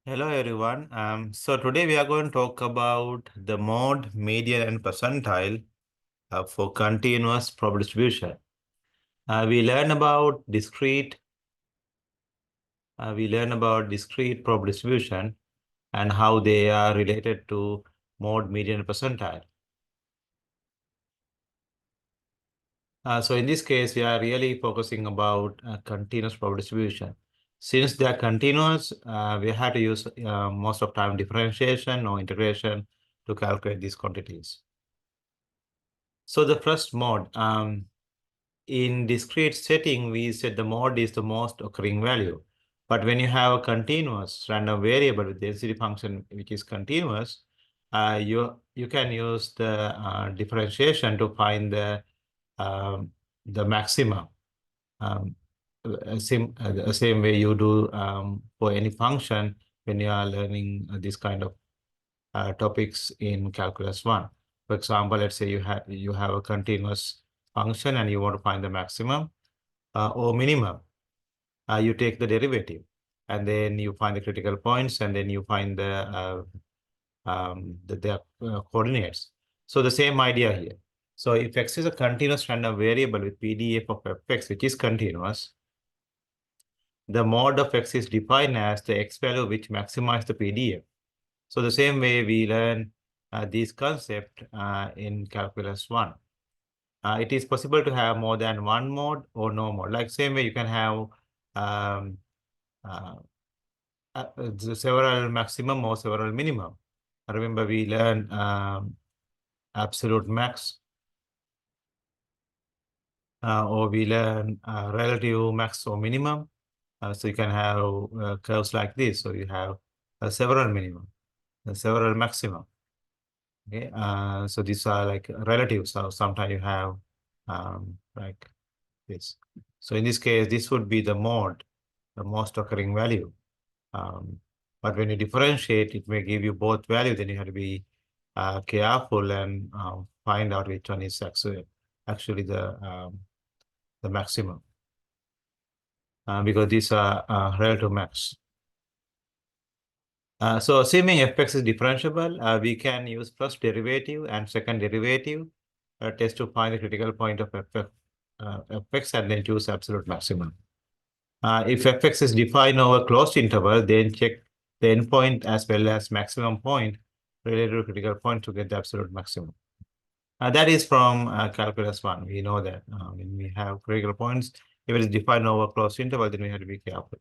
Hello everyone. So today we are going to talk about the mode, median, and percentile for continuous proper distribution. We learn about discrete. Proper distribution and how they are related to mode, median, and percentile. So in this case, we are really focusing about continuous proper distribution. Since they are continuous, we have to use most of time differentiation or integration to calculate these quantities. So the first mode, in discrete setting, we said the mode is the most occurring value. But when you have a continuous random variable with density function which is continuous, you can use the differentiation to find the maximum. Um, same way you do for any function when you are learning this kind of topics in calculus 1. For example, let's say you have a continuous function and you want to find the maximum or minimum. You take the derivative and then you find the critical points and then you find the coordinates. So the same idea here. So if x is a continuous random variable with PDF of fx, which is continuous, the mod of x is defined as the x value which maximizes the PDF. So the same way we learn this concept in calculus 1. It is possible to have more than one mode or no mode. Like same way you can have um, uh, several maximum or several minimum. Remember we learned absolute max or we learn relative max or minimum. So you can have curves like this. So you have several minimum, several maximum. Okay, so these are like relative. So sometimes you have like this. So in this case, this would be the mode, the most occurring value. But when you differentiate, it may give you both value. Then you have to be careful and find out which one is actually the maximum because these are relative max. So assuming fx is differentiable, we can use first derivative and second derivative test to find the critical point of fx and then choose absolute maximum. If fx is defined over closed interval, then check the endpoint as well as maximum point related to critical point to get the absolute maximum. That is from calculus 1. We know that when we have critical points, if it is defined over closed interval, then we have to be careful.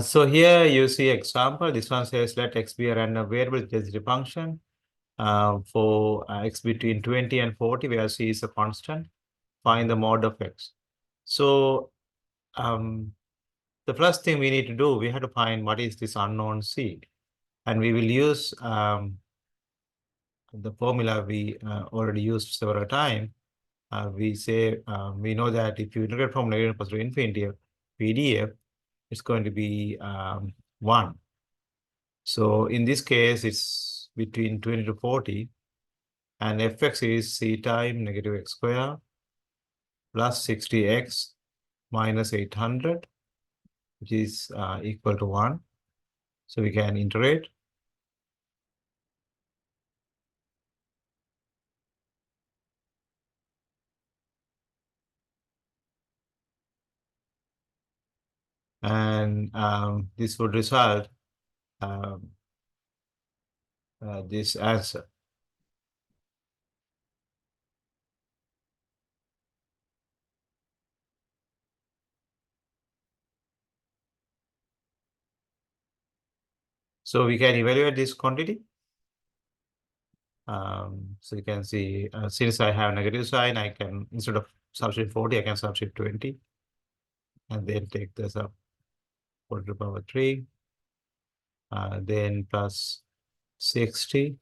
So here you see example. This one says let x be a random variable density function for x between 20 and 40, where c is a constant. Find the mode of x. So the first thing we need to do, we have to find what is this unknown c. And we will use the formula we already used several times. We say, we know that if you integrate from negative plus to infinity, PDF, it's going to be 1. So in this case, it's between 20 to 40. And fx is c times negative x squared plus 60x minus 800, which is equal to 1. So we can integrate. And this would result this answer. So we can evaluate this quantity. So you can see, since I have negative sign, I can, instead of substitute 40, I can substitute 20. And then take this up 4 to the power 3. Then plus 60.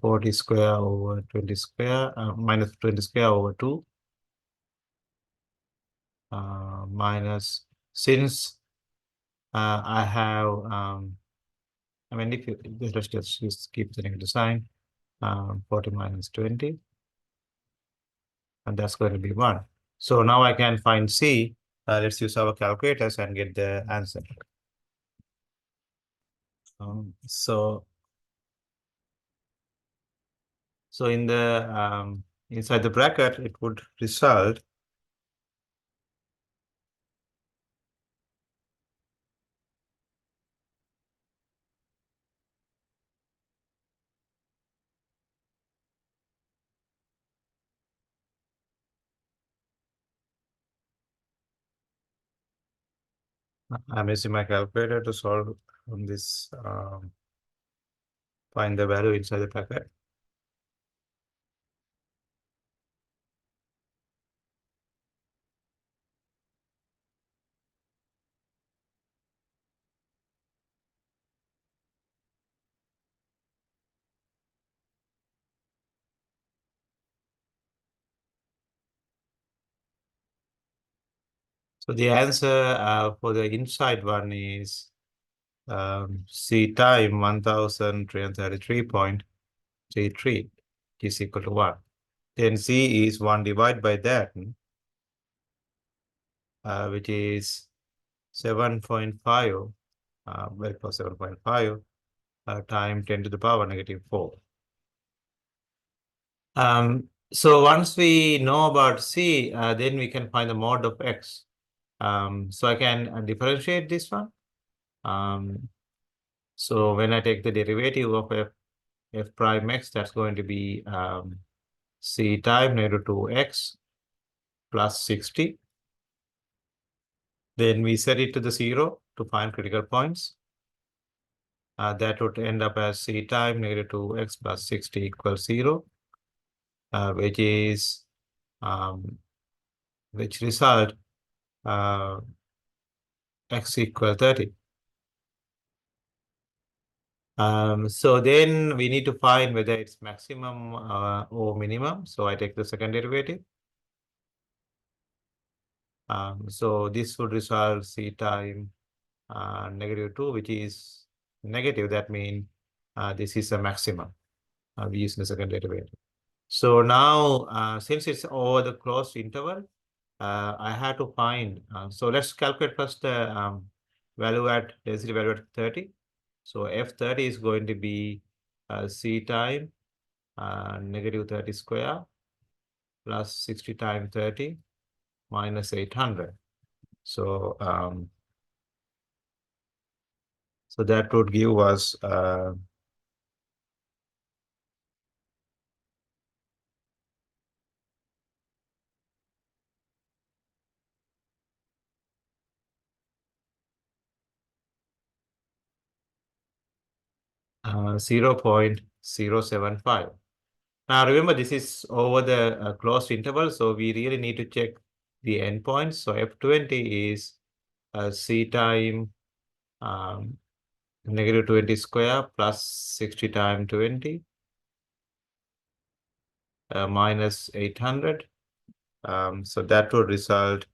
40 square over 20 square, minus 20 square over 2. Minus, since I have, I mean, if you, let's just keep the negative sign, 40 minus 20. And that's going to be 1. So now I can find C. Let's use our calculators and get the answer. So in the inside the bracket, it would result I'm using my calculator to solve on this, find the value inside the bracket. So the answer for the inside one is C time 1333.33 is equal to 1. Then C is 1 divided by that, which is 7.5, well, for 7.5 times 10 to the power -4. So once we know about C, then we can find the mod of X. So I can differentiate this one. So when I take the derivative of f prime x, that's going to be C time -2x plus 60. Then we set it to the 0 to find critical points. That would end up as C time -2x plus 60 equals 0, which is which result x equal 30. So then we need to find whether it's maximum or minimum. So I take the second derivative. So this would result C time -2, which is negative. That means this is a maximum. We use the second derivative. So now, since it's over the closed interval, I have to find. So let's calculate first the density value at 30. So F30 is going to be C time -30 square plus 60 times 30 minus 800. So so that would give us 0.075. Now remember, this is over the closed interval, so we really need to check the endpoints. So F20 is C time -20 square plus 60 times 20 minus 800. So that would result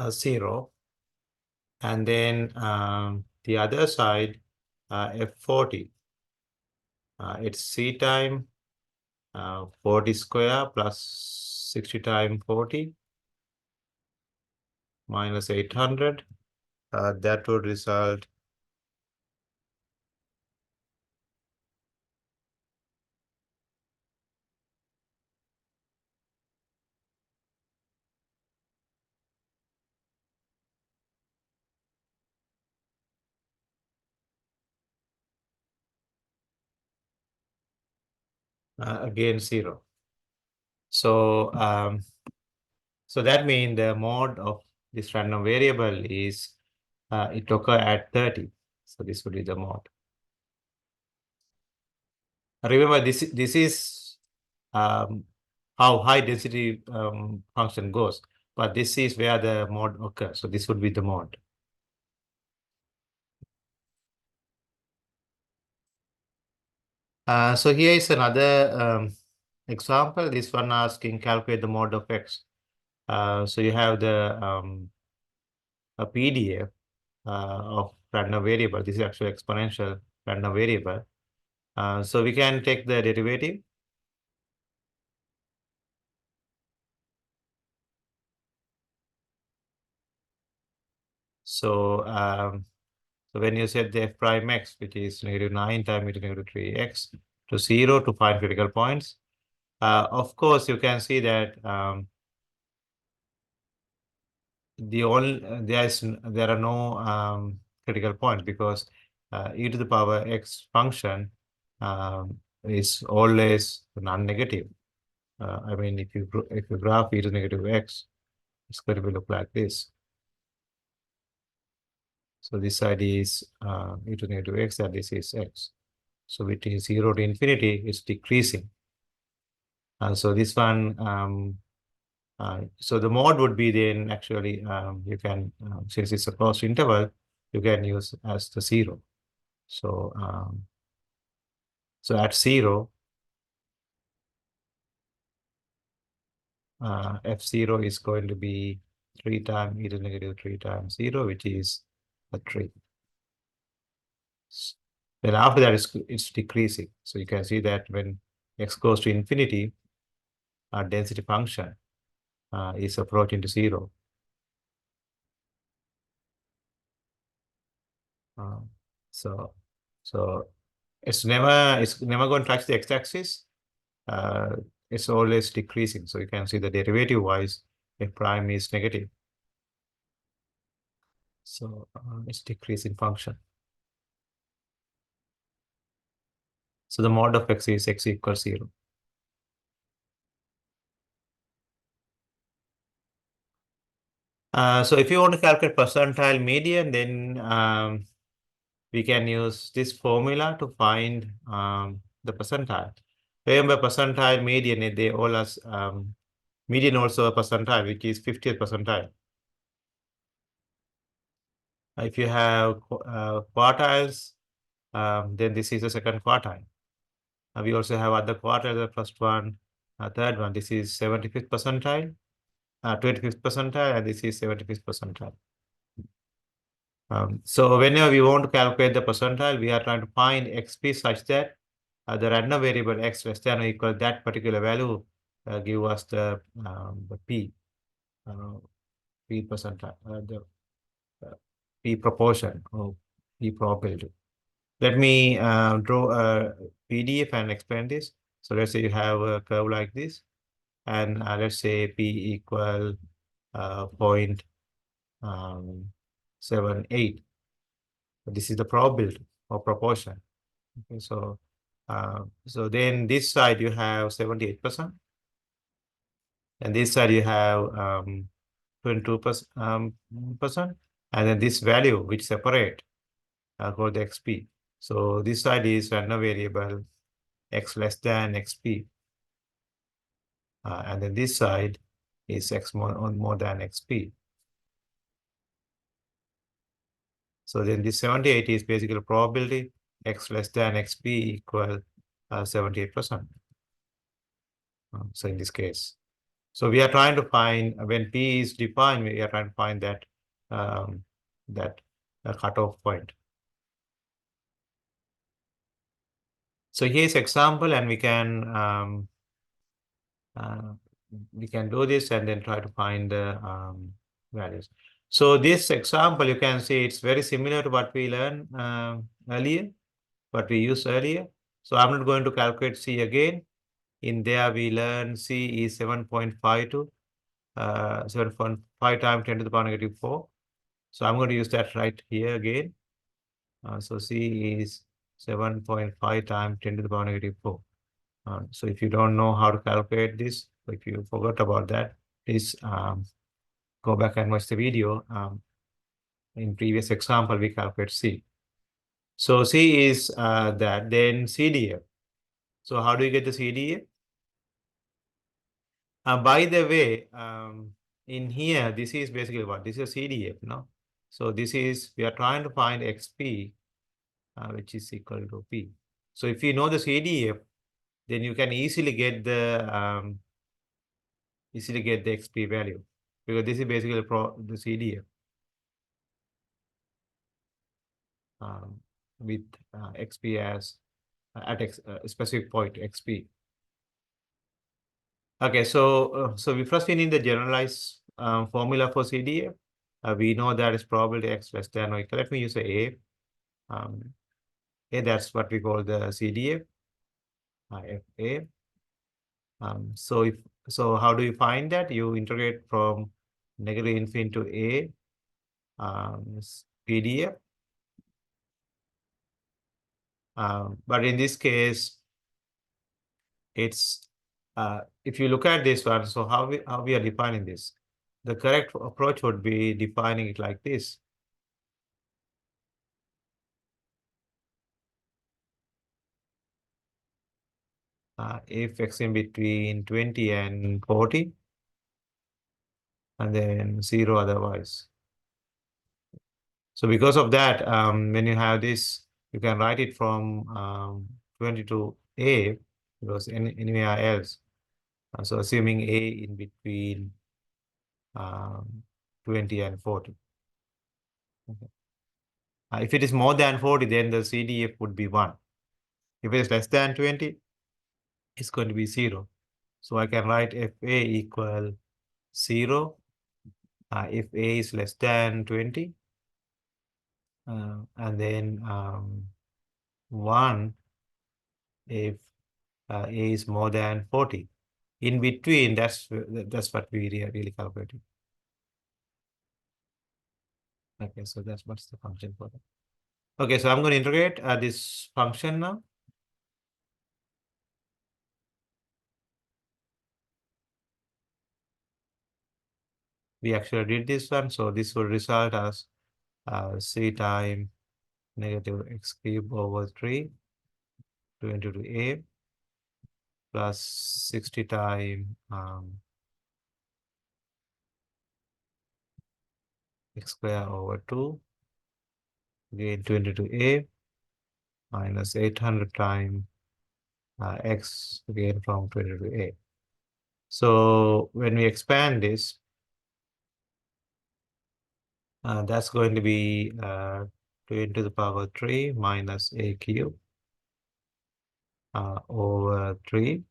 zero. And then the other side, F40, it's C time 40 square plus 60 times 40 minus 800. That would result again 0. So so that means the mode of this random variable is it occur at 30. So this would be the mode. Remember, this is how high density function goes, but this is where the mode occurs. So this would be the mode. So here is another example, this one asking calculate the mod of x. So you have the a PDF of random variable. This is actually exponential random variable. So we can take the derivative. So, so when you set the f prime x, which is -9 times -3x to 0 to find critical points, of course, you can see that there are no critical points because e to the power x function is always non-negative. I mean, if you graph e to the negative x, it's going to look like this. So this side is e to the negative x, and this is x. So between 0 to infinity, it's decreasing. So this one, so the mod would be then actually, you can, since it's a closed interval, you can use as the 0. So, so at 0, f0 is going to be 3 times e to the negative 3 times 0, which is a 3. Then after that, it's decreasing. So you can see that when x goes to infinity, our density function is approaching to 0. So, so it's never going to touch the x-axis. It's always decreasing. So you can see the derivative wise, f prime is negative. So it's decreasing function. So the mod of x is x equals 0. So if you want to calculate percentile median, then we can use this formula to find the percentile. Remember, percentile, median, they all are median also a percentile, which is 50th percentile. If you have quartiles, then this is the second quartile. We also have other quartiles, the first one, third one. This is 75th percentile, 25th percentile, and this is 75th percentile. So whenever we want to calculate the percentile, we are trying to find xp such that the random variable x less than or equal that particular value give us the p percentile, the p proportion or p probability. Let me draw a PDF and explain this. So let's say you have a curve like this, and let's say p equal 0.78. This is the probability or proportion. Okay, so so then this side you have 78%, and this side you have 22%, and then this value which separate for the xp. So this side is random variable x less than xp, and then this side is x more than xp. So then this 78 is basically probability x less than xp equal 78%. So in this case, so we are trying to find when p is defined, we are trying to find that that cutoff point. So here's example, and we can do this and then try to find the values. So this example, you can see it's very similar to what we learned earlier, what we used earlier. So I'm not going to calculate C again. In there, we learned C is 7.52, 7.5 times 10 to the power negative 4. So I'm going to use that right here again. So C is 7.5 times 10 to the power negative 4. So if you don't know how to calculate this, if you forgot about that, please go back and watch the video. In previous example, we calculate C. So C is that, then CDF. So how do you get the CDF? By the way, in here, this is basically what? This is a CDF, no? So this is, we are trying to find XP, which is equal to P. So if you know the CDF, then you can easily get the XP value, because this is basically the CDF with XP as at a specific point XP. Okay, so we need the generalized formula for CDF. We know that is probability X less than or equal. Let me use A. That's what we call the CDF, FA. So how do you find that? You integrate from negative infinity to A, PDF. But in this case, it's if you look at this one, so how we are defining this? The correct approach would be defining it like this. If X in between 20 and 40, and then 0 otherwise. So because of that, when you have this, you can write it from 20 to A, because anywhere else. So assuming A in between 20 and 40. Okay. If it is more than 40, then the CDF would be 1. If it is less than 20, it's going to be 0. So I can write FA equal 0 if A is less than 20, and then 1 if A is more than 40. In between, that's what we really calculated. Okay, so that's what's the function for that. Okay, so I'm going to integrate this function now. We actually did this one, so this will result as C time negative x cube over 3 20 to A plus 60 time x square over 2 again 20 to A minus 800 time x again from 20 to A. So when we expand this, that's going to be 2 to the power 3 minus A cube over 3.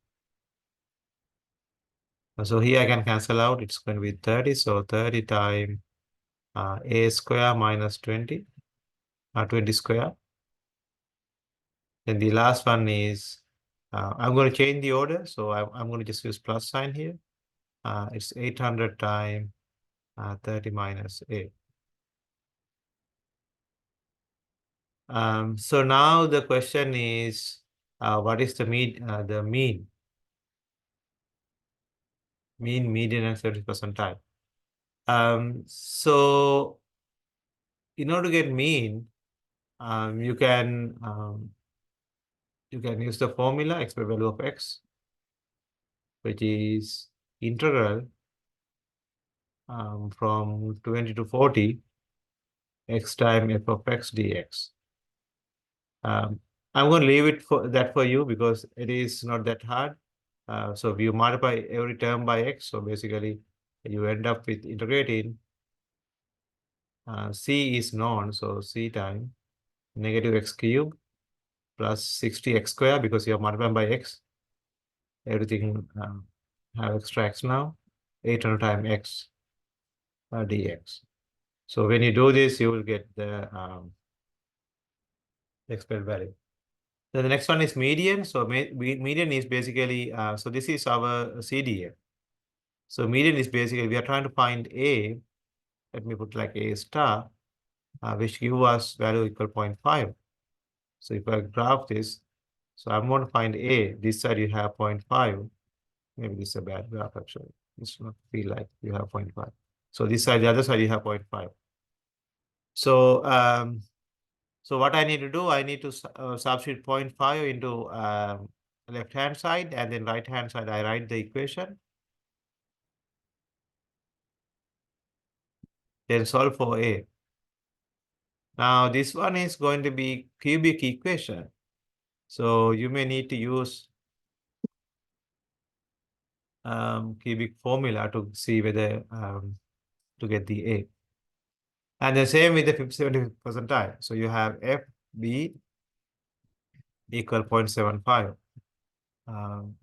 So here I can cancel out. It's going to be 30. So 30 times A square minus 20, 20 square. Then the last one is, I'm going to change the order. So I'm going to just use plus sign here. It's 800 times 30 minus A. So now the question is, what is the mean, median, and 30th percentile? So in order to get mean, you can use the formula x by value of x, which is integral from 20 to 40 x time f of x dx. I'm going to leave it for you because it is not that hard. So if you multiply every term by x, so basically you end up with integrating. C is known, so C time negative x cube plus 60x square, because you are multiplying by x. Everything have extra x now. 800 times x dx. So when you do this, you will get the expected value. Then the next one is median. So median is basically, so this is our CDF. So median is basically, we are trying to find A, let me put like A star, which give us value equal 0.5. So if I graph this, so I'm going to find A, this side you have 0.5. Maybe this is a bad graph actually. This not feel like you have 0.5. So this side, the other side you have 0.5. So so what I need to do, I need to substitute 0.5 into left-hand side, and then right-hand side, I write the equation. Then solve for A. Now this one is going to be cubic equation. So you may need to use cubic formula to see whether to get the A. And the same with the 70th percentile. So you have FB equal 0.75.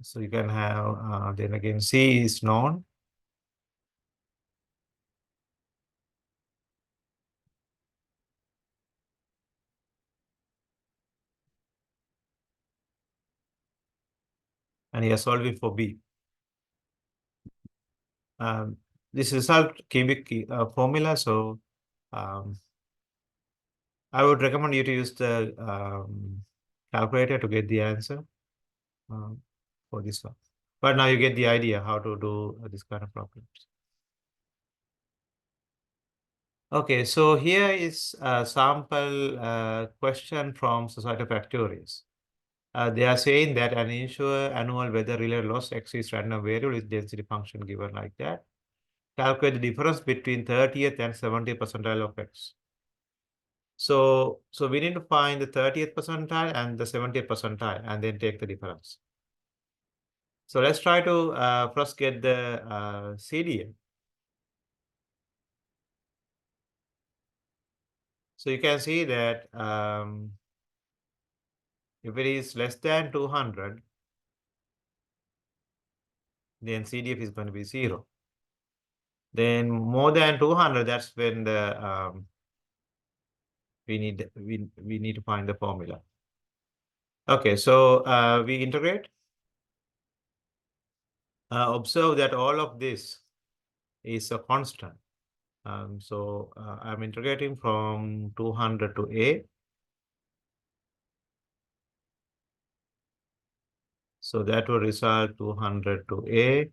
So you can have, then again, C is known. And you are solving for B. This result cubic formula. So I would recommend you to use the calculator to get the answer for this one. But now you get the idea how to do this kind of problems. Okay, so here is a sample question from Society of Actuaries. They are saying that an insurer annual weather-related loss exceeds random variable with density function given like that. Calculate the difference between 30th and 70th percentile of X. So we need to find the 30th percentile and the 70th percentile and then take the difference. So let's try to first get the CDF. So you can see that if it is less than 200, then CDF is going to be 0. Then more than 200, that's when the we need to find the formula. Okay, so we integrate. Observe that all of this is a constant. So I'm integrating from 200 to A. So that will result 200 to A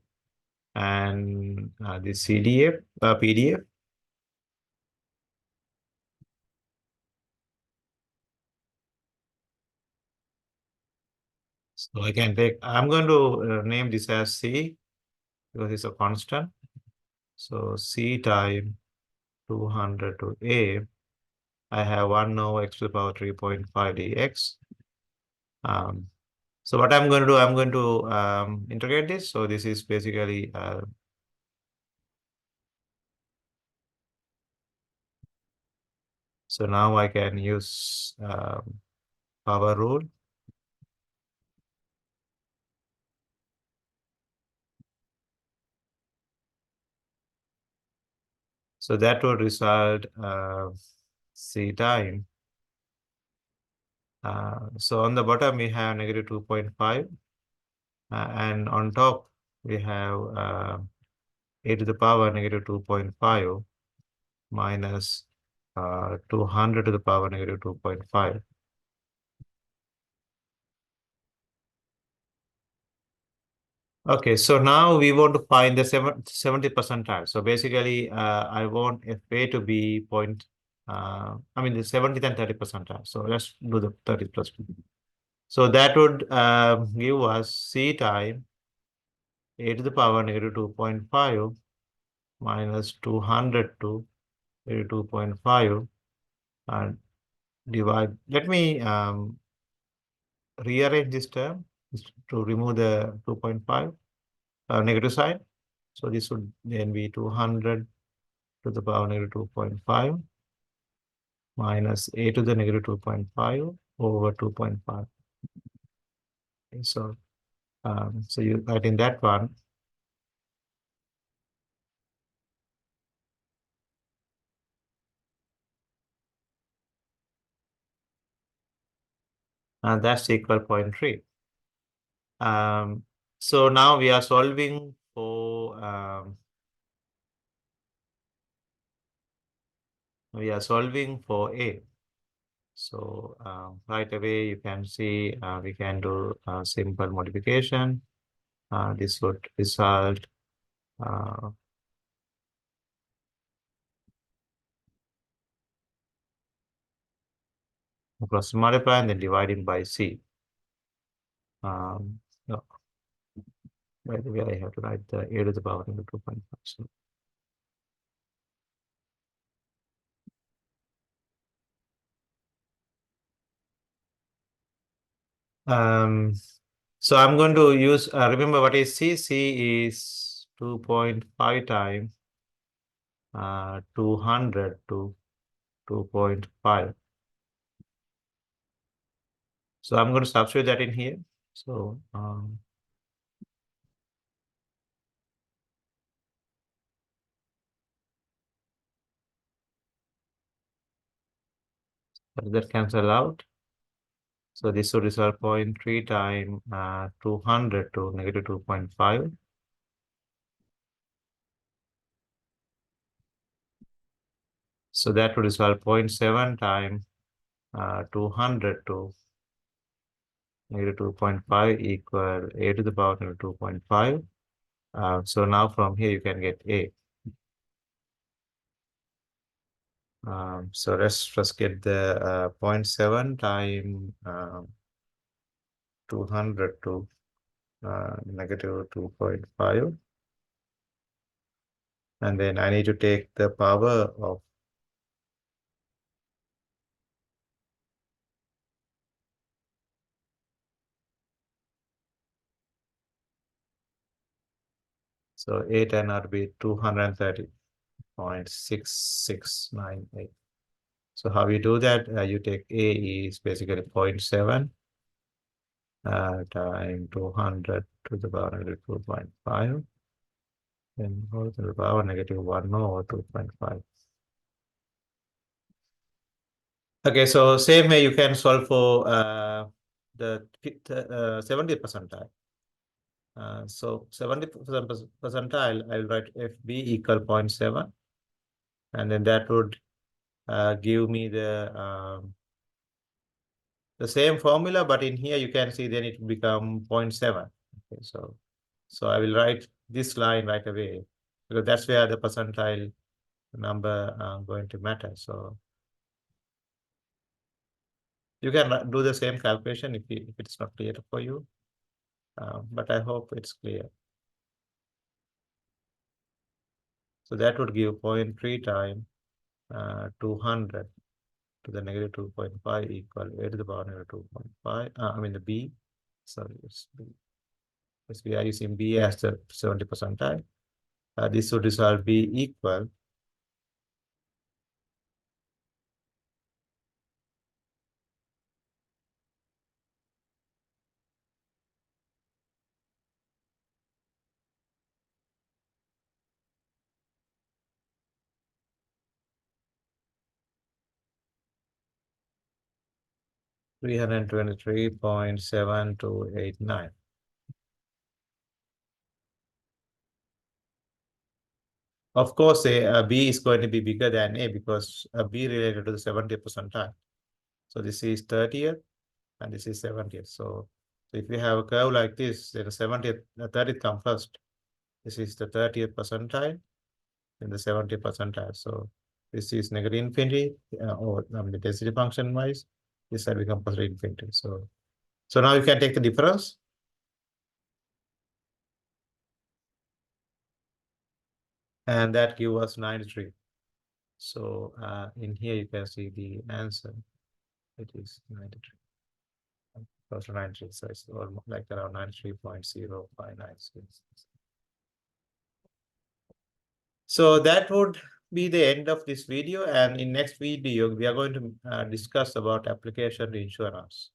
and the CDF, PDF. So I can take, I'm going to name this as C because it's a constant. So C time 200 to A, I have 1 over x to the power 3.5 dx. So what I'm going to do, I'm going to integrate this. So this is basically, so now I can use power rule. So that would result C time. So on the bottom, we have negative 2.5. And on top, we have a to the power negative 2.5 minus 200 to the power negative 2.5. Okay, so now we want to find the 70 percentile. So basically, I want FA to be I mean the 70th and 30 percentile. So let's do the 30 plus 2. So that would give us C time a to the power negative 2.5 minus 200 to negative 2.5 and divide. Let me rearrange this term to remove the 2.5 negative sign. So this would then be 200 to the power negative 2.5 minus a to the negative 2.5 over 2.5. Okay, so you write in that one. And that's equal 0.3. So now we are solving for A. So right away you can see we can do a simple modification. This would result cross multiply and then dividing by C. No, by the way, I have to write the a to the power into 2.5. So, So I'm going to use, remember what is C? C is 2.5 times 200 to 2.5. So I'm going to substitute that in here. So that cancel out. So this would result 0.3 times 200 to negative 2.5. So that would result 0.7 times 200 to negative 2.5 equal a to the power negative 2.5. So now from here you can get a. So let's first get the 0.7 times 200 to negative 2.5. And then I need to take the power of, so 8 and R be 230.6698. So how you do that? You take A is basically 0.7 times 200 to the power negative 2.5. Then whole to the power negative 1 over 2.5. Okay, so same way you can solve for the 70 percentile. So 70 percentile, I'll write FB equal 0.7, and then that would give me the same formula, but in here you can see then it will become 0.7. Okay, so I will write this line right away because that's where the percentile number going to matter. So you can do the same calculation if it's not clear for you, but I hope it's clear. So that would give 0.3 times 200 to the negative 2.5 equal a to the power negative 2.5. I mean the B. Sorry, it's B. Yes, we are using B as the 70 percentile. This would result B equal 323.7289. Of course, B is going to be bigger than A because B related to the 70 percentile. So this is 30th and this is 70th. So if we have a curve like this, then the 70th, the 30th come first. This is the 30th percentile in the 70th percentile. So this is negative infinity, or the density function wise, this side becomes positive infinity. So now you can take the difference. And that gives us 93. So in here you can see the answer. It is 93. Close to 93. So it's almost like around 93.0596. So that would be the end of this video. And in next video, we are going to discuss about application to insurance.